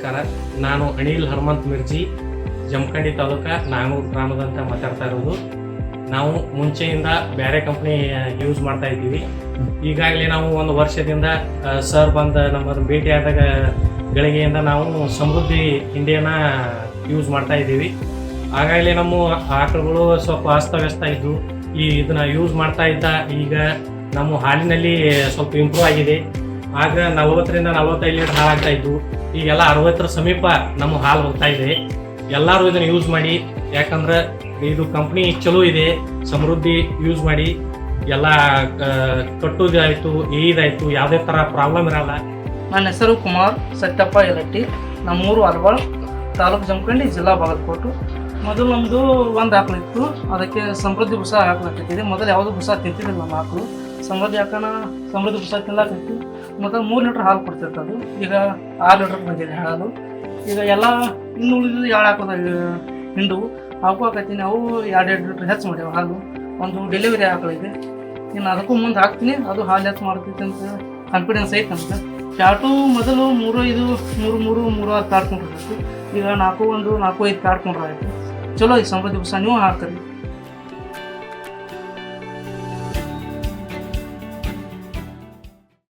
ನಮಸ್ಕಾರ. ನಾನು ಅನಿಲ್ ಹನುಮಂತ್ ಮಿರ್ಜಿ, ಜಮಖಂಡಿ ತಾಲೂಕ ನಾಗನೂರು ಗ್ರಾಮದಂತ ಮಾತಾಡ್ತಾ ಇರೋದು. ನಾವು ಮುಂಚೆಯಿಂದ ಬೇರೆ ಕಂಪ್ನಿ ಯೂಸ್ ಮಾಡ್ತಾ ಇದ್ದೀವಿ. ಈಗಾಗಲೇ ನಾವು ಒಂದು ವರ್ಷದಿಂದ ಸರ್ ಬಂದ ನಮ್ಮನ್ನು ಭೇಟಿಯಾದಾಗ ಗಳಿಗೆಯಿಂದ ನಾವು ಸಮೃದ್ಧಿ ಇಂಡಿಯಾನ ಯೂಸ್ ಮಾಡ್ತಾ ಇದ್ದೀವಿ. ಆಗಾಗಲೇ ನಮ್ಮ ಆಕಳುಗಳು ಸ್ವಲ್ಪ ಅಸ್ತವ್ಯಸ್ತ ಇದ್ದು ಇದನ್ನು ಯೂಸ್ ಮಾಡ್ತಾ ಇದ್ದ ಈಗ ನಮ್ಮ ಹಾಲಿನಲ್ಲಿ ಸ್ವಲ್ಪ ಇಂಪ್ರೂವ್ ಆಗಿದೆ. ಆಗ 40ರಿಂದ 45 ಲೀಟರ್ ಹಾಲು ಆಗ್ತಾ ಇದ್ದು, ಈಗೆಲ್ಲ 60ರ ಸಮೀಪ ನಮ್ಮ ಹಾಲು ಹೋಗ್ತಾ ಇದೆ. ಎಲ್ಲರೂ ಇದನ್ನು ಯೂಸ್ ಮಾಡಿ, ಯಾಕಂದ್ರೆ ಇದು ಕಂಪ್ನಿ ಚಲೋ ಇದೆ. ಸಮೃದ್ಧಿ ಯೂಸ್ ಮಾಡಿ, ಎಲ್ಲ ಕಟ್ಟುದಾಯಿತು, ಇದಾಯಿತು, ಯಾವುದೇ ಥರ ಪ್ರಾಬ್ಲಮ್ ಇರಲ್ಲ. ನನ್ನ ಹೆಸರು ಕುಮಾರ್ ಸತ್ಯಪ್ಪ ಯಲಟ್ಟಿ. ನಮ್ಮೂರು ಅಲ್ವಾಳ್, ತಾಲೂಕು ಜಮಖಂಡಿ, ಜಿಲ್ಲಾ ಬಾಗಲಕೋಟೆ. ಮೊದಲು ನಮ್ಮದು ಒಂದು ಆಕಳು ಇತ್ತು, ಅದಕ್ಕೆ ಸಮೃದ್ಧಿ ಬುಸ ಹಾಕ್ಲಾಕತ್ತಿದೆ. ಮೊದಲು ಯಾವುದೂ ಬುಸ ತಿಂತಿದ್ದಿಲ್ಲ ನಮ್ಮ ಆಕಳು. ಸಮೃದ್ಧಿ ಬುಸ ತಿನ್ನಲಾಕೈತಿ. ಮೊದಲು 3 ಲೀಟ್ರ್ ಹಾಲು ಕೊಡ್ತಿರ್ತದು, ಈಗ 6 ಲೀಟ್ರ್ ಬಂದಿದೆ ಹಾಲು. ಈಗ ಎಲ್ಲ ಇನ್ನು ಉಳಿದು 2 ಆಕಳ ಹಿಂಡು ಹಾಕುವಾಕತ್ತೀನಿ. ಅವು 2 ಲೀಟ್ರ್ ಹೆಚ್ಚು ಮಾಡ್ಯಾವ ಹಾಲು. ಒಂದು ಡೆಲಿವರಿ ಆಕಳಿದೆ, ಇನ್ನು ಅದಕ್ಕೂ ಮುಂದೆ ಹಾಕ್ತೀನಿ, ಅದು ಹಾಲು ಹೆಚ್ಚು ಮಾಡ್ತೈತೆ ಅಂತ ಕಾನ್ಫಿಡೆನ್ಸ್ ಐತೆ ನಮ್ಗೆ. ಪ್ಯಾಟು ಮೊದಲು 3-5, 3-6 ಪ್ಯಾಟ್ ಕೊಂಡಿರ್ಬೇಕು. ಈಗ 4-1, 4-5 ಪ್ಯಾಟ್ ಕೊಂಡ್ರೆ ಆಯಿತು. ಚಲೋ ಐತೆ ಸಮೃದ್ಧಿ ಬುಸ, ನೀವು ಹಾಕ್ರಿ.